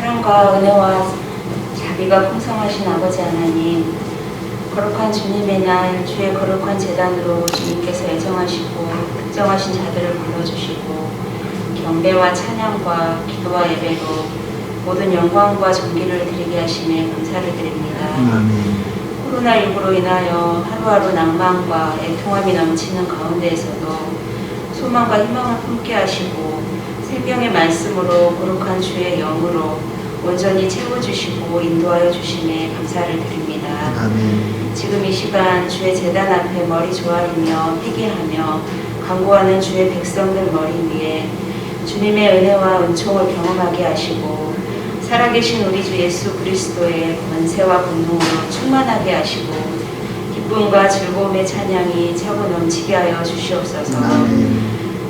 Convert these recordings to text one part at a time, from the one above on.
사랑과 은혜와 자비가 풍성하신 아버지 하나님, 거룩한 주님의 날 주의 거룩한 제단으로 주님께서 애정하시고 특정하신 자들을 불러주시고 경배와 찬양과 기도와 예배로 모든 영광과 존귀를 드리게 하심에 감사를 드립니다. 코로나19로 인하여 하루하루 낭만과 애통함이 넘치는 가운데에서도 소망과 희망을 품게 하시고 생명의 말씀으로 거룩한 주의 영으로 온전히 채워주시고 인도하여 주심에 감사를 드립니다. 지금 이 시간 주의 제단 앞에 머리 조아리며 회개하며 간구하는 주의 백성들 머리 위에 주님의 은혜와 은총을 경험하게 하시고 살아계신 우리 주 예수 그리스도의 권세와 권능으로 충만하게 하시고 기쁨과 즐거움의 찬양이 차고 넘치게 하여 주시옵소서.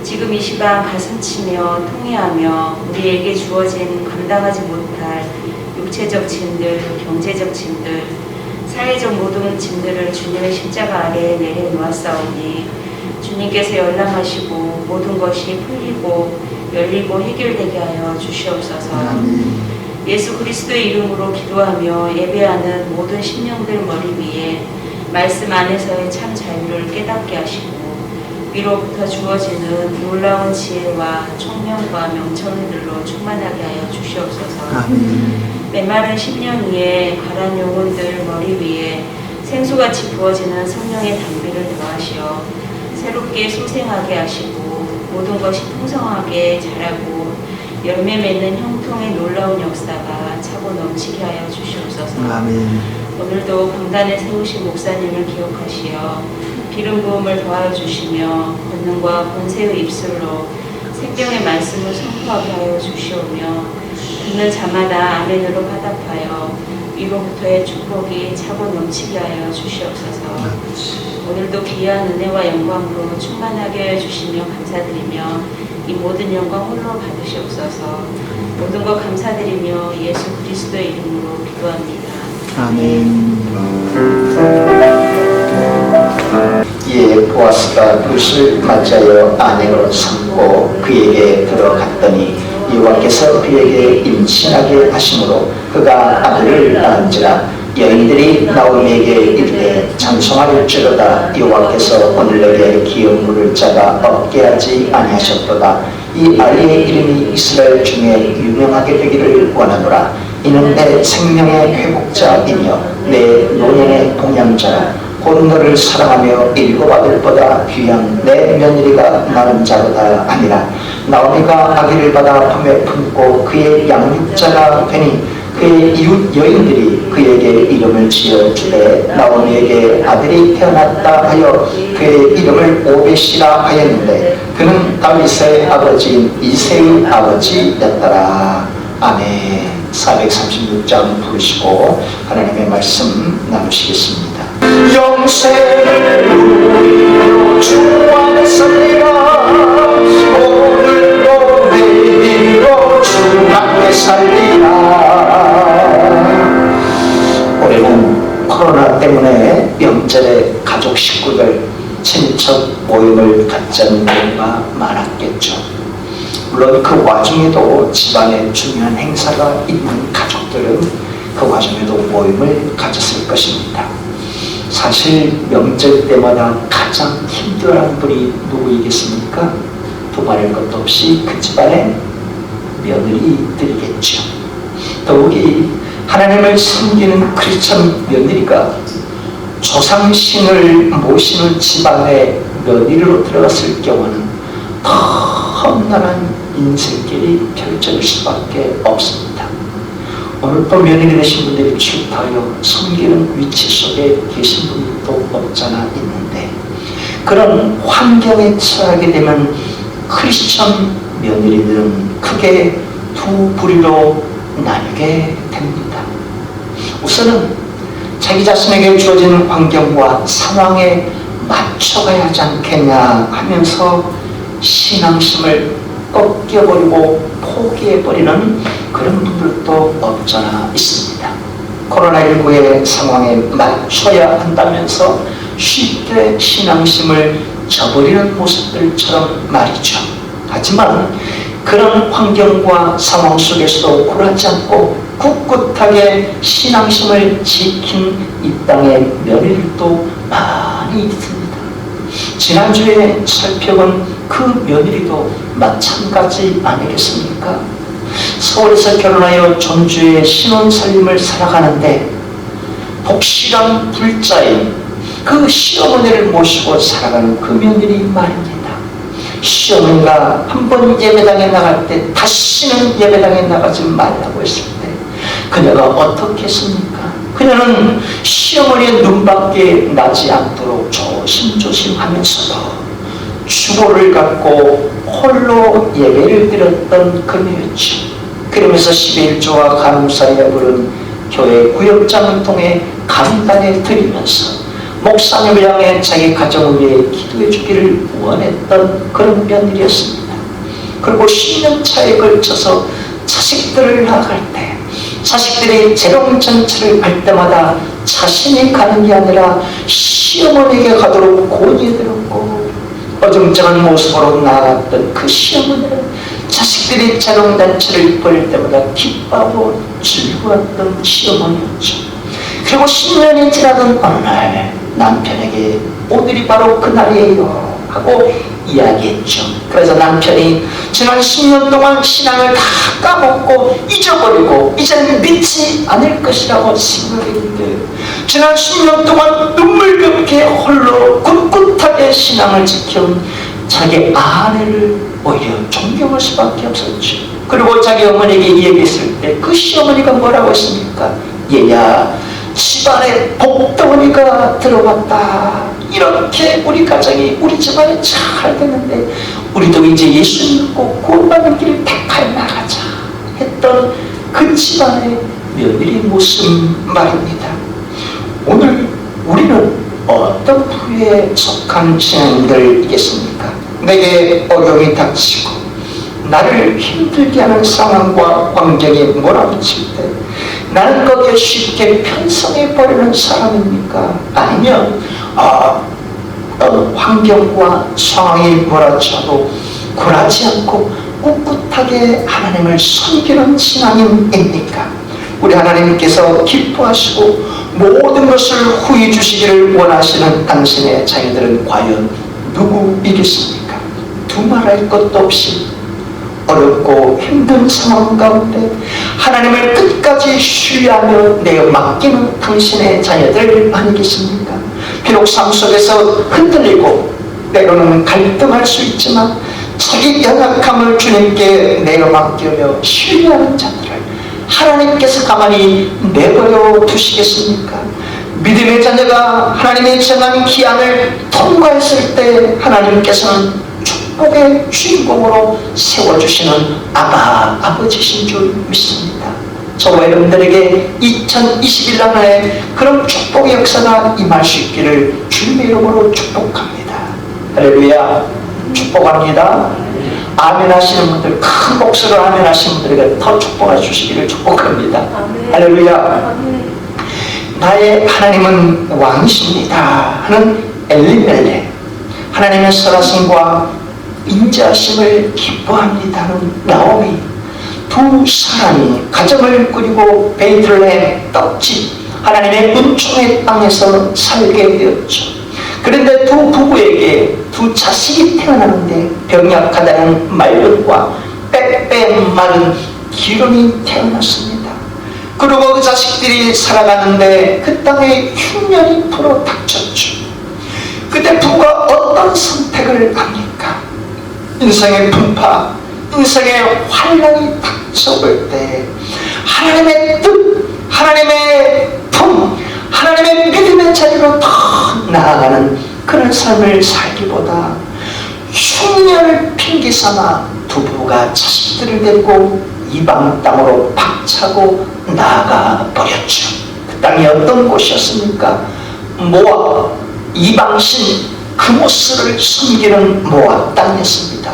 지금 이 시간 가슴치며 통회하며 우리에게 주어진 감당하지 못할 육체적 짐들, 경제적 짐들, 사회적 모든 짐들을 주님의 십자가 아래에 내려놓았사오니 주님께서 열람하시고 모든 것이 풀리고 열리고 해결되게 하여 주시옵소서. 예수 그리스도의 이름으로 기도하며 예배하는 모든 심령들 머리 위에 말씀 안에서의 참 자유를 깨닫게 하시고 위로부터 주어지는 놀라운 지혜와 총명과 명철들로 충만하게 하여 주시옵소서. 메마른 심령 위에 가란 영혼들 머리 위에 생수같이 부어지는 성령의 담비를 더하시어 새롭게 소생하게 하시고 모든 것이 풍성하게 자라고 열매 맺는 형통의 놀라운 역사가 차고 넘치게 하여 주시옵소서. 오늘도 강단에 세우신 목사님을 기억하시어 기름 부음을 더하여 주시며 권능과 권세의 입술로 생명의 말씀을 선포하게 하여 주시오며 듣는 자마다 아멘으로 화답하여 위로부터의 축복이 차고 넘치게 하여 주시옵소서. 오늘도 귀한 은혜와 영광으로 충만하게 하여 주시며 감사드리며 이 모든 영광 홀로 받으시옵소서. 모든 것 감사드리며 예수 그리스도의 이름으로 기도합니다. 아멘. 이에 보아스가 룻을 맞이하여 아내로 삼고 그에게 들어갔더니 여호와께서 그에게 임신하게 하심으로 그가 아들을 낳은지라. 여인들이 나오미에게 이르되 찬송할지로다. 여호와께서 오늘 내게 기업 물을 자가 없게 하지 아니하셨도다. 이 아이의 이름이 이스라엘 중에 유명하게 되기를 원하노라. 이는 내 생명의 회복자이며 내 노년의 동양자라. 곧 너를 사랑하며 일곱 아들보다 귀한 내 며느리가 낳은 자로다 아니라. 나오미가 아기를 받아 품에 품고 그의 양육자가 되니 그의 이웃 여인들이 그에게 이름을 지어주되 나오미에게 아들이 태어났다 하여 그의 이름을 오벳이라 하였는데 그는 다윗의 아버지인 이새의 아버지였더라. 아멘. 436장 부르시고 하나님의 말씀 나누시겠습니다. 영생을 누리며 주 안에 살리라. 오늘도 내일도 주 안에 살리라. 올해는 코로나 때문에 명절에 가족 식구들 친척 모임을 갖자는 경우가 많았겠죠. 물론 그 와중에도 집안에 중요한 행사가 있는 가족들은 그 와중에도 모임을 가졌을 것입니다. 사실 명절 때마다 가장 힘들어하는 분이 누구이겠습니까? 두말할 것도 없이 그 집안의 며느리들이겠죠. 더욱이 하나님을 섬기는 크리스천 며느리가 조상신을 모시는 집안의 며느리로 들어갔을 경우는 더 험난한 인생길이 펼쳐질 수밖에 없습니다. 오늘도 며느리 되신 분들이 출타하여 섬기는 위치 속에 계신 분들도 없잖아 있는데 그런 환경에 처하게 되면 크리스천 며느리들은 크게 두 부류로 나뉘게 됩니다. 우선은 자기 자신에게 주어진 환경과 상황에 맞춰가야 하지 않겠냐 하면서 신앙심을 꺾여버리고 포기해버리는 그런 분들도 없잖아 있습니다. 코로나19의 상황에 맞춰야 한다면서 쉽게 신앙심을 저버리는 모습들처럼 말이죠. 하지만 그런 환경과 상황 속에서도 굴하지 않고 꿋꿋하게 신앙심을 지킨 이 땅의 며느리도 많이 있습니다. 지난주에 살펴본 그 며느리도 마찬가지 아니겠습니까? 서울에서 결혼하여 전주의 신혼살림을 살아가는데 복실한 불자인 그 시어머니를 모시고 살아가는 그 며느리 말입니다. 시어머니가 한 번 예배당에 나갈 때 다시는 예배당에 나가지 말라고 했을 때 그녀가 어떻게 했습니까? 그녀는 시어머니의 눈밖에 나지 않도록 조심조심 하면서도 주보를 갖고 홀로 예배를 드렸던 그녀였죠. 그러면서 11조와 간음사에 부른 교회 구역장을 통해 감당해 드리면서 목사님을 향해 자기 가정을 위해 기도해 주기를 원했던 그런 며느리였습니다. 그리고 10년 차에 걸쳐서 자식들을 낳아갈 때 자식들이 재롱전차를 갈 때마다 자신이 가는 게 아니라 시어머니에게 가도록 권유해드렸고 어정쩡한 모습으로 나아갔던 그 시어머니는 자식들이 재롱잔치를 벌일 때마다 기뻐하고 즐거웠던 시어머니였죠. 그리고 10년이 지나던 어느 날 남편에게 오늘이 바로 그날이에요 하고 이야기했죠. 그래서 남편이 지난 10년 동안 신앙을 다 까먹고 잊어버리고 이제는 믿지 않을 것이라고 생각했는데 지난 10년 동안 눈물겹게 홀로 꿋꿋하게 신앙을 지켜온 자기 아내를 오히려 존경할 수밖에 없었죠. 그리고 자기 어머니에게 이야기했을 때 그 시어머니가 뭐라고 했습니까? 얘야 집안에 복덩어리가 들어왔다. 이렇게 우리 가정이 우리 집안이 잘 되는데 우리도 이제 예수 믿고 구원받는 길을 택하여 나가자 했던 그 집안의 며느리 모습 말입니다. 오늘 우리는 어떤 부류에 속한 신앙인들이겠습니까? 내게 어려움이 닥치고 나를 힘들게 하는 상황과 환경이 몰아붙일 때 나는 거기에 쉽게 편성해버리는 사람입니까? 아니면 환경과 상황이 몰아쳐도 굴하지 않고 꿋꿋하게 하나님을 섬기는 신앙인입니까? 우리 하나님께서 기뻐하시고 모든 것을 후히 주시기를 원하시는 당신의 자녀들은 과연 누구이겠습니까? 두말할 것도 없이 어렵고 힘든 상황 가운데 하나님을 끝까지 신뢰하며 내어 맡기는 당신의 자녀들 아니겠습니까? 비록 삶 속에서 흔들리고 때로는 갈등할 수 있지만 자기 연약함을 주님께 내어 맡기며 신뢰하는 자들을 하나님께서 가만히 내버려 두시겠습니까? 믿음의 자녀가 하나님의 정한 기한을 통과했을 때 하나님께서는 축복의 주인공으로 세워주시는 아버지신 줄 믿습니다. 저와 여러분들에게 2021년 안에 그런 축복의 역사가 임할 수 있기를 주님의 이름으로 축복합니다. 할렐루야. 축복합니다. 아멘 하시는 분들, 큰 목소리로 아멘 하시는 분들에게 더 축복해 주시기를 축복합니다. 할렐루야. 나의 하나님은 왕이십니다 하는 엘리멜렉, 하나님의 선하심과 인자하심을 기뻐합니다는 나오미, 두 사람이 가정을 꾸리고 베이틀레헴 떡집 하나님의 은총의 땅에서 살게 되었죠. 그런데 두 부부에게 두 자식이 태어나는데 병약하다는 말년과 빼빼 마른 기름이 태어났습니다. 그리고 그 자식들이 살아가는데 그 땅에 흉년이 불어 닥쳤죠. 그때 부부가 어떤 선택을 합니까? 인생의 분파, 인생의 환란이 닥쳐올 때 하나님의 뜻, 하나님의 품, 하나님의 믿음의 자리로 더 나아가는 그런 삶을 살기보다 흉년을 핑계삼아 두 부부가 자식들을 데리고 이방 땅으로 박차고 나아가 버렸죠. 그 땅이 어떤 곳이었습니까? 모압, 이방신 그모스를 섬기는 모압 땅이었습니다.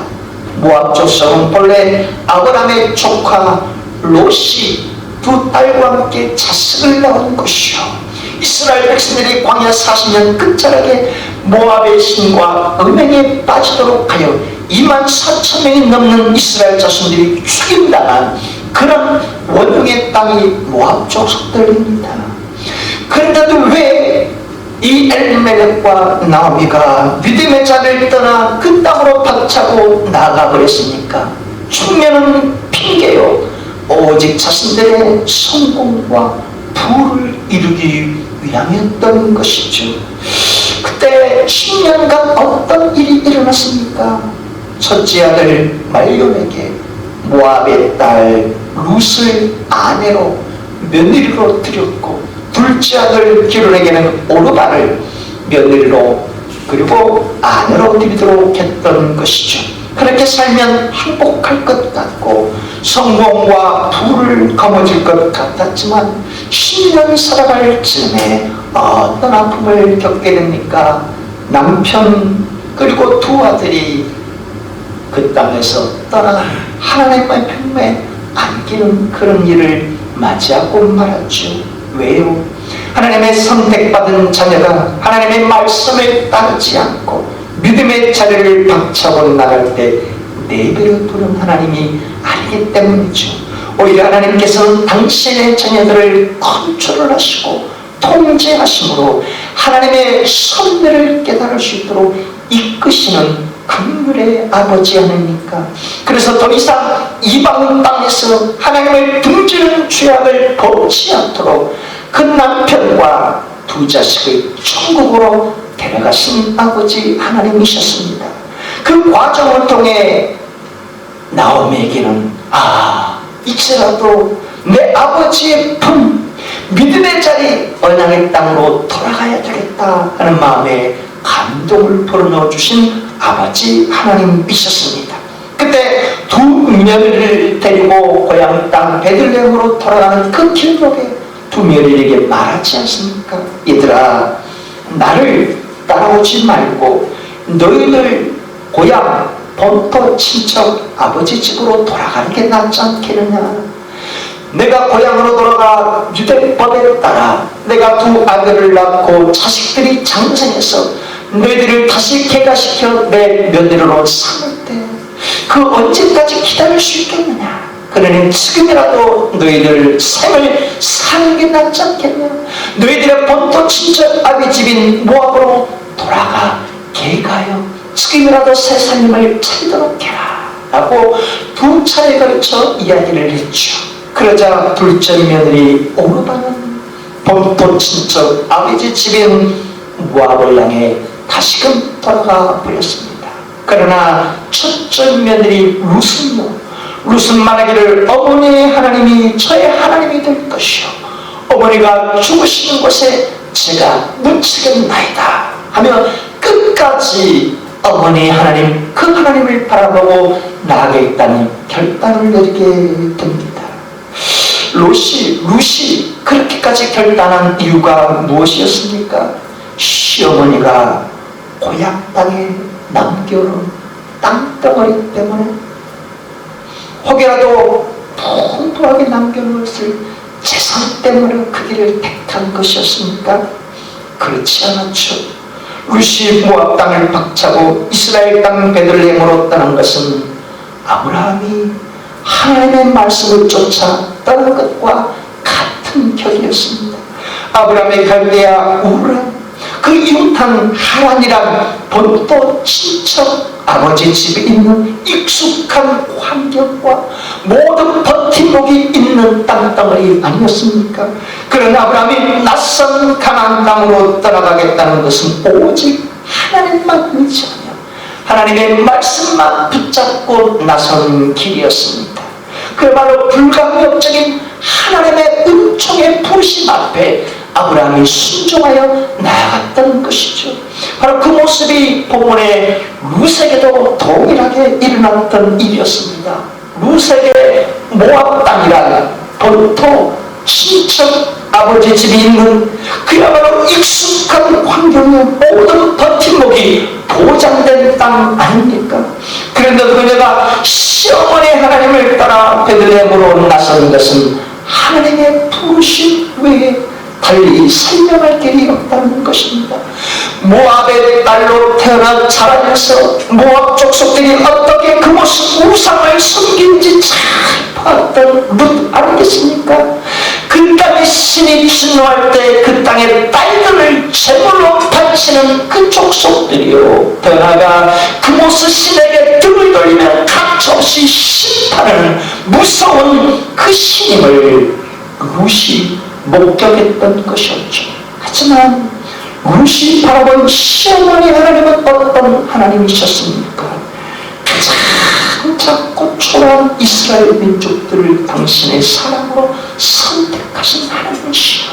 모압 족속은 본래 아브라함의 조카 롯이 두 딸과 함께 자식을 낳은 것이요, 이스라엘 백성들이 광야 40년 끝자락에 모압의 신과 음행에 빠지도록 하여 24,000명이 넘는 이스라엘 자손들이 죽임당한 그런 원흉의 땅이 모압 족속들입니다. 그런데도 왜 이 엘리멜렉과 나오미가 믿음의 자리를 떠나 그 땅으로 박차고 나아가 버렸습니까? 충면은 핑계요, 오직 자신들의 성공과 부를 이루기 위함이었던 것이죠. 그때 10년간 어떤 일이 일어났습니까? 첫째 아들 말론에게 모압의 딸 룻을 아내로 며느리로 드렸고, 둘째 아들 기론에게는 오르바를 며느리로 그리고 아내로 드리도록 했던 것이죠. 그렇게 살면 행복할 것 같고 성공과 부를 거머쥘 것 같았지만 10년 살아갈 즈음에 어떤 아픔을 겪게 됩니까? 남편 그리고 두 아들이 그 땅에서 떠나 하나님의 품에 안기는 그런 일을 맞이하고 말았죠. 왜요? 하나님의 선택받은 자녀가 하나님의 말씀을 따르지 않고 믿음의 자리를 박차고 나갈 때 내버려 두는 하나님이 아니기 때문이죠. 오히려 하나님께서는 당신의 자녀들을 컨트롤 하시고 통제하심으로 하나님의 선대를 깨달을 수 있도록 이끄시는 긍휼의 아버지 아닙니까? 그래서 더 이상 이방 땅에서 하나님을 등지는 죄악을 범치 않도록 그 남편과 두 자식을 천국으로 데려가신 아버지 하나님이셨습니다. 그 과정을 통해 나오미에게는 이제라도 내 아버지의 품, 믿음의 자리 언약의 땅으로 돌아가야 되겠다 하는 마음에 감동을 불어넣어 주신 아버지 하나님이셨습니다. 그때 두 며느리를 데리고 고향 땅 베들레헴으로 돌아가는 그 길목에 두 며느리에게 말하지 않습니까? 얘들아, 나를 따라오지 말고 너희들 고향 본토 친척 아버지 집으로 돌아가는 게 낫지 않겠느냐? 내가 고향으로 돌아가 유대법에 따라 내가 두 아들을 낳고 자식들이 장성해서 너희들을 다시 개가시켜 내 며느리로 삼을 때 그 언제까지 기다릴 수 있겠느냐? 그러니 지금이라도 너희들 생을 사는 게 낫지 않겠냐? 너희들의 본토 친척 아비집인 모압으로 돌아가 개가여 지금이라도 새 살림을 차리도록 해라 라고 두 차례에 걸쳐 이야기를 했죠. 그러자 둘째 며느리 오르바는 본토 친척 아버지 집인 모압을 향해 다시금 돌아가 버렸습니다. 그러나 첫째 며느리 룻은 말하기를 어머니의 하나님이 저의 하나님이 될 것이요 어머니가 죽으시는 곳에 제가 묻히겠나이다 하며 끝까지 어머니의 하나님 그 하나님을 바라보고 나아가겠다는 결단을 내리게 됩니다. 룻이 그렇게까지 결단한 이유가 무엇이었습니까? 시어머니가 고향 땅에 남겨놓은 땅덩어리 때문에 혹여라도 풍부하게 남겨놓았을 재산 때문에 그 길을 택한 것이었습니까? 그렇지 않았죠. 룻이 모압 땅을 박차고 이스라엘 땅 베들레헴으로 떠난 것은 아브라함이 하나님의 말씀을 쫓아 떠난 것과 같은 격이었습니다. 아브라함의 갈대아 우르람, 그 이웃한 하란이란 본토 친척 아버지 집에 있는 익숙한 환경과 모든 버팀목이 있는 땅덩어리 아니었습니까? 그러나 아브라함이 낯선 가나안 땅으로 떠나가겠다는 것은 오직 하나님만 의지하며 하나님의 말씀만 붙잡고 나선 길이었습니다. 그야말로 불가항력적인 하나님의 은총의 부르심 앞에 아브라함이 순종하여 나아갔던 것이죠. 바로 그 모습이 본문의 룻에게도 동일하게 일어났던 일이었습니다. 룻에게 모압 땅이란 본토 친척 아버지 집이 있는 그야말로 익숙한 환경의 모든 버팀목이 보장된 땅 아닙니까? 그런데 그녀가 시어머니 하나님을 따라 베들레헴으로 나선 것은 하나님의 부르심 외에 달리 설명할 길이 없다는 것입니다. 모압의 딸로 태어나 자라면서 모압 족속들이 어떻게 그곳 우상을 섬긴지 잘 봤던 룻 아니겠습니까? 그 땅에 신이 진노할 때 그 땅의 딸들을 제물로 바치는 그 족속들이요, 더 나아가 그곳의 신에게 등을 돌리면 가차없이 심판하는 무서운 그 신임을 룻이 목격했던 것이었죠. 하지만 룻이 바라본 시어머니 하나님은 어떤 하나님이셨습니까? 가장 작고 초라한 이스라엘 민족들을 당신의 사랑으로 선택하신 하나님이시여,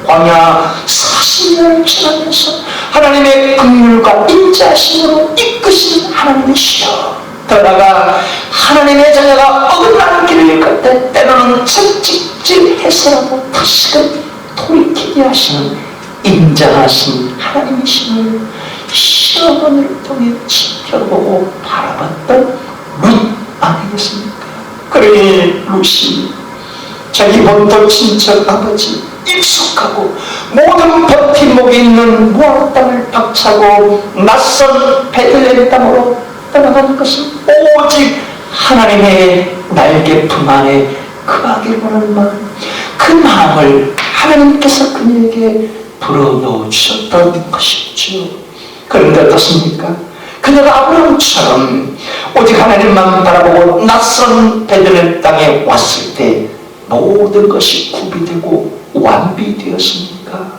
광야 40년을 지나면서 하나님의 긍휼과 인자하심으로 이끄신 하나님이시여, 더 나아가 하나님의 자녀가 어긋나는 길을 갈 때 때로는 채찍질해서라도 다시금 돌이키게 하시는 인자하신 하나님이심을 시어머니를 통해 지켜보고 바라봤던 룻 아니겠습니까? 그러니 룻이 자기 본토 친척 아버지 익숙하고 모든 버팀목이 있는 모압 땅을 박차고 낯선 베들레헴 땅으로 떠나가는 것은 오직 하나님의 날개품 안에 거하길 원하는 마음, 그 마음을 하나님께서 그녀에게 불어넣어 주셨던 것이죠. 그런데 어떻습니까? 그녀가 아브라함처럼 오직 하나님만 바라보고 낯선 베들레헴 땅에 왔을 때 모든 것이 구비되고 완비되었습니까?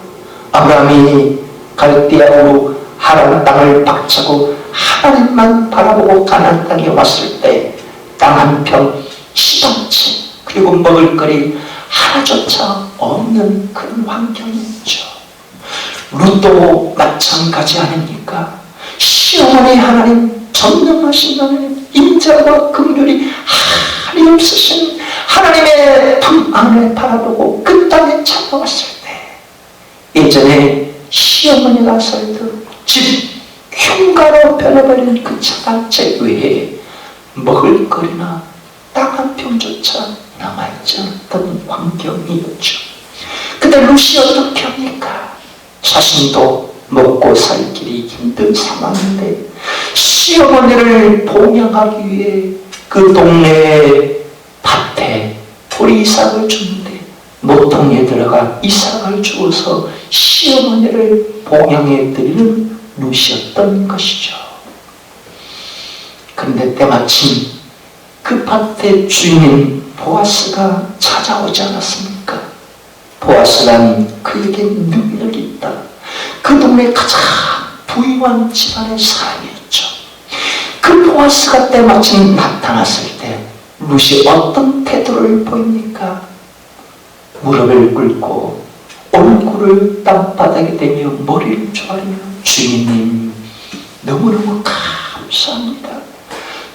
아브라함이 갈대아우로 하란 땅을 박차고 하나님만 바라보고 가나안 땅에 왔을 때 땅 한평 시방치 그리고 먹을거리 하나조차 없는 그런 환경이었죠. 룻도 마찬가지 아닙니까? 시어머니 하나님, 전능하신 하나님, 인자와 긍휼이 한이 없으신 하나님의 품 안에 바라보고 그 땅에 찾아왔을 때, 예전에 시어머니가 살던 집 흉가로 변해버린 그 자갈책 외에 먹을거리나 땅 한 평조차 남아있지 않던 환경이었죠. 근데 룻이 어떻게 합니까? 자신도 먹고 살 길이 힘든 상황인데 시어머니를 봉양하기 위해 그 동네 밭에 보리이삭을 주는데 모퉁이에 들어가 이삭을 주어서 시어머니를 봉양해 드리는 룻이었던 것이죠. 그런데 때마침 그 밭의 주인인 보아스가 찾아오지 않았습니까? 보아스란 그에게 능력이 있다. 그 동네 가장 부유한 집안의 사람이었죠. 그 보아스가 때마침 나타났을 때 룻이 어떤 태도를 보입니까? 무릎을 꿇고 얼굴을 땅바닥에 대며 머리를 조아리며 주인님 너무너무 감사합니다.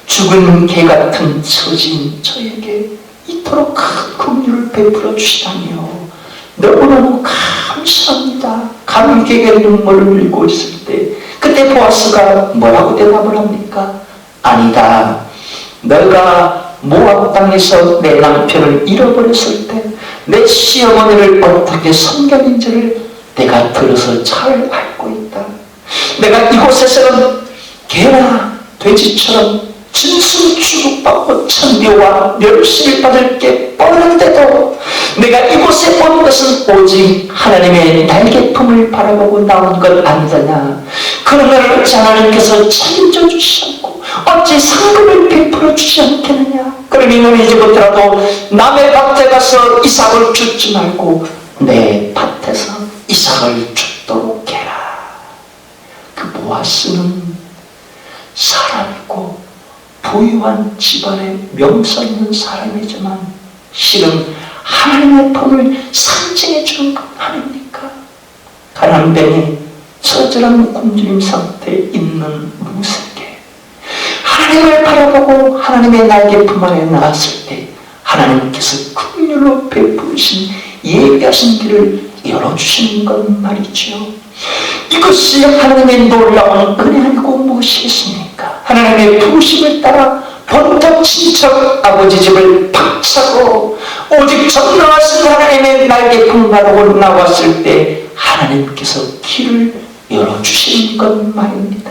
죽은 개 같은 처지인 저에게 이토록 큰 긍휼을 베풀어 주시다니요 너무너무 감사합니다. 감격의 눈물을 흘리고 있을 때 그때 보아스가 뭐라고 대답을 합니까? 아니다. 너가 모압 땅에서 내 남편을 잃어버렸을 때 내 시어머니를 어떻게 섬겼는지를 내가 들어서 잘 알고 있다. 내가 이곳에서는 개나 돼지처럼 진술 취급받고 천대와 멸시를 받을 게 뻔한데도 내가 이곳에 온 것은 오직 하나님의 날개품을 바라보고 나온 것 아니더냐. 그런 것을 어찌 하나님께서 책임져 주시지 않고 어찌 상급을 베풀어 주지 않겠느냐. 그러니 너는 이제부터라도 남의 밭에 가서 이삭을 줍지 말고 내 밭에서 이삭을 줍도록 해라. 그 보아스는 사람이고 부유한 집안에 명성 있는 사람이지만 실은 하나님의 품을 상징해 주는 것 아닙니까? 가난뱅이 처절한 굶주림 상태에 있는 룻에게 하나님을 바라보고 하나님의 날개품 안에 나왔을 때 하나님께서 긍휼로 베푸신 예비하신 길을 열어주시는 것 말이죠. 이것이 하나님의 놀라운 은혜 아니고 무엇이겠습니까? 하나님의 부르심을 따라 본토 친척 아버지 집을 박차고 오직 전능하신 하나님의 날개품 바라보고 나왔을 때 하나님께서 길을 열어주시는 것 말입니다.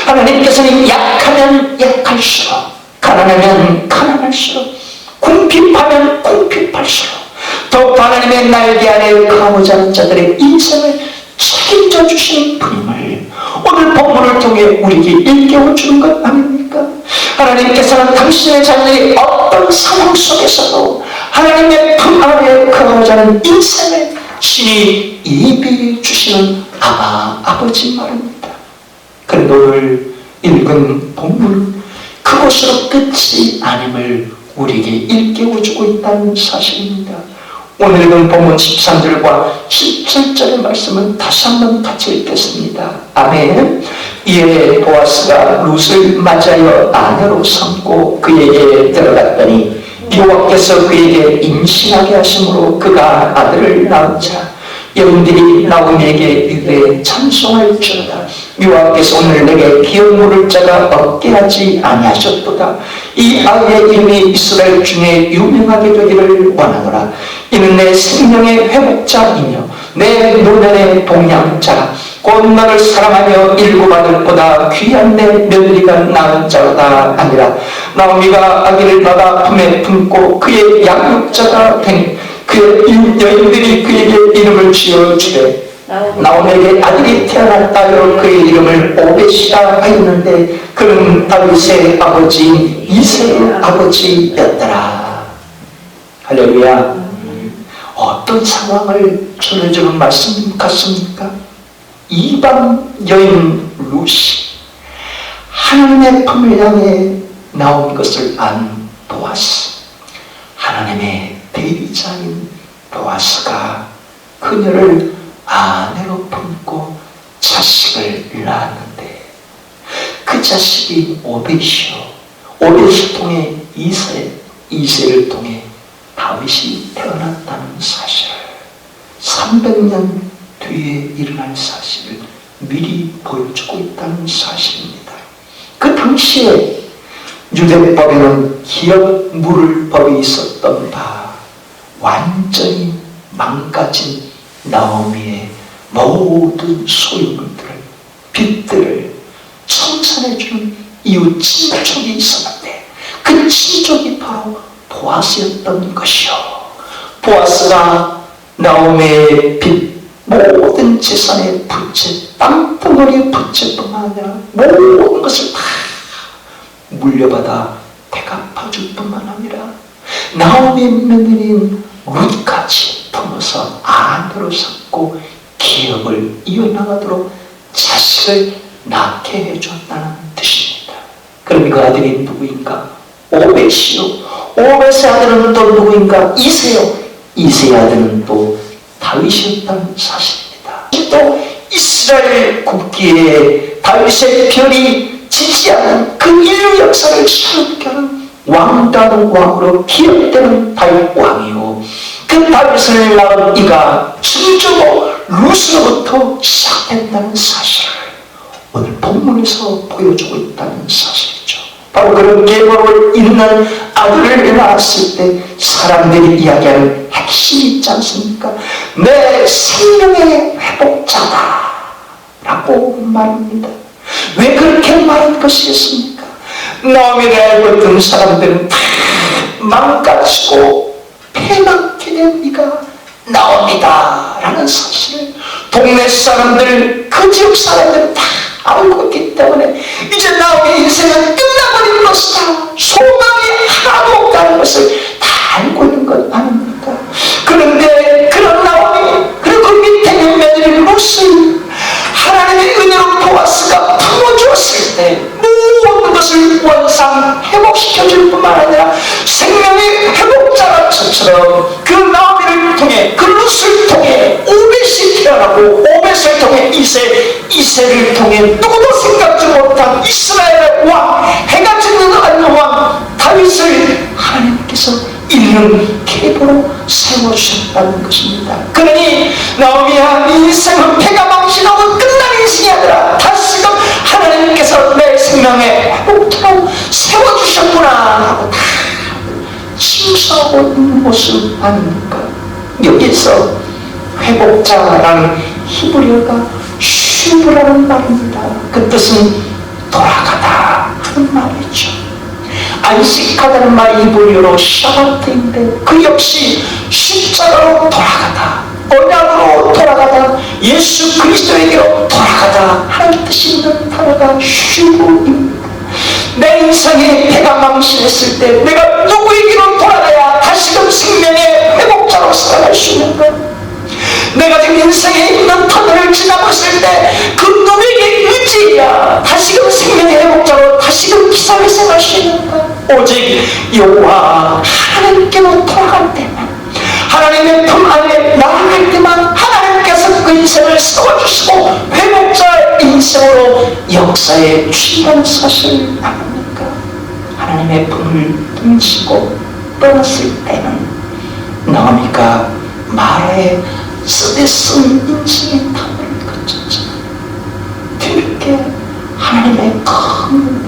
하나님께서는 약하면 약할수록, 가난하면 가난할수록, 궁핍하면 궁핍할수록 더욱 하나님의 날개 아래 거하고자 하는 자들의 인생을 책임져 주시는 분임을 오늘 본문을 통해 우리에게 일깨워 주는 것 아닙니까? 하나님께서는 당신의 자녀의 어떤 상황 속에서도 하나님의 품 아래 거하고자 하는 인생을 신이 예비해 주시는 아버지 말입니다. 그런데 오늘 읽은 본문 그것으로 끝이 아님을 우리에게 일깨워주고 있다는 사실입니다. 오늘 읽은 본문 13절과 17절의 말씀은 다시 한번 같이 읽겠습니다. 아멘. 이에 보아스가 룻을 맞이하여 아내로 삼고 그에게 들어갔더니 여호와께서 그에게 임신하게 하심으로 그가 아들을 낳은자 여인들이 나오미에게 이르되 찬송할지어다. 여호와께서 오늘 내게 기업 물을 자가 없게 하지 아니하셨도다. 이 아이의 이름이 이스라엘 중에 유명하게 되기를 원하노라. 이는 내 생명의 회복자이며 내 노년의 동양자 곧 너를 사랑하며 일구받을 보다 귀한 내 며느리가 낳은 자로다 아니라. 나오미가 아기를 받아 품에 품고 그의 양육자가 되니 그의 여인들이 그에게 이름을 지어주되 나오미에게 아들이 태어났다여 그의 이름을 오벳이라 하였는데 그는 다윗의 아버지 이새의 아버지였더라. 할렐루야. 어떤 상황을 전해주는 말씀 같습니까? 이방 여인 룻이 하나님의 품을 향해 나온 것을 안 보아스, 하나님의 대리자인 보아스가 그녀를 아내로 품고 자식을 낳았는데 그 자식이 오벳이요, 오벳을 통해 이새를 통해 다윗이 태어났다는 사실을 300년 뒤에 일어날 사실을 미리 보여주고 있다는 사실입니다. 그 당시에 유대법에는 기업 물을 법이 있었던 바 완전히 망가진 나오미의 모든 소유물들을, 빚들을 청산해주는 이웃 친족이 있었는데 그 친족이 바로 보아스였던 것이요. 보아스가 나오미의 빚 모든 재산의 부채, 땅덩어리의 부채뿐만 아니라 모든 것을 다 물려받아 대갚아줄 뿐만 아니라 나오미의 며느리인 룻까지 품어서 아내로 삼고 기업을 이어나가도록 자식을 낳게 해줬다는 뜻입니다. 그럼 그 아들이 누구인가? 오벳이요. 오벳의 아들은 또 누구인가? 이새요. 이새의 아들은 또 다윗이었다는 사실입니다. 또 이스라엘 국기에 다윗의 별이 지지 않은 그 인류 역사를 새롭게 하는 왕다운 왕으로 기억되는 다윗 왕이요, 그 다윗을 낳은 이가 중조모 룻으로부터 시작된다는 사실을 오늘 본문에서 보여주고 있다는 사실이죠. 바로 그런 계보를 잇는 아들을 낳았을 때 사람들이 이야기하는 핵심이 있지 않습니까? 내 생명의 회복자다 라고 말합니다. 왜 그렇게 말한 것이겠습니까? 나오미를 알고 있던 사람들은 다 망가지고 패망케 된 이가 나옵니다 라는 사실을 동네 사람들, 그 지역 사람들은 다 알고 있기 때문에 이제 나오미의 인생은 끝나버린 것이다, 소망이 하나도 없다는 것을 다 알고 있는 것 아닙니까? 그런데 그런 나오미, 그리고 그 밑에 있는 며느리 룻을 하나님의 은혜로 보아스가 품어주었을 때 모든 것을 원상 회복시켜줄 뿐만 아니라 생명의 회복자가 저처럼 그 나오미를 통해, 그 룻을 통해 오벳이 태어나고 오벳을 통해 이새를 통해 누구도 생각지 못한 이스라엘의 왕, 해가 지는 왕 다윗을 하나님께서 있는 계보로 세워주셨다는 것입니다. 그러니 나오미야, 이 인생은 패가 망신하고 끝난 인생이 아니라 다시금 하나님께서 내 생명의 회복자로 세워주셨구나 하고 다 칭송하고 있는 모습 아닙니까? 여기서 회복자라는 히브리어가 슈브라는 말입니다. 그 뜻은 돌아가다 하는 말이죠. 안식하다는 말이 이브리어로 샤바트인데 그 역시 십자가로 돌아가다, 언약으로 돌아가다, 예수 그리스도에게로 돌아가다 하는 뜻이 있는 단어가 슈브입니다. 내 인생에 배가 망신했을 때 내가 누구에게로 돌아가야 다시금 생명의 회복자로 살아갈 수 있는가? 내가 지금 인생에 있는 터널을 지나갔을 때 그 누구에게 의지해야 다시금 생명의 회복자로 다시금 기사를 생활할 수 있는가? 오직 여호와 하나님께로 돌아갈 때만, 하나님의 품 안에 나아갈 때만 하나님께서 그 인생을 세워주시고 회복자의 인생으로 역사에 주시는 사실 아닙니까? 하나님의 품을 등지고 떠났을 때는 나오미가 마라의 쓰디 쓴 인생의 탐을 거쳤잖아. 뒤늦게 하나님의 큰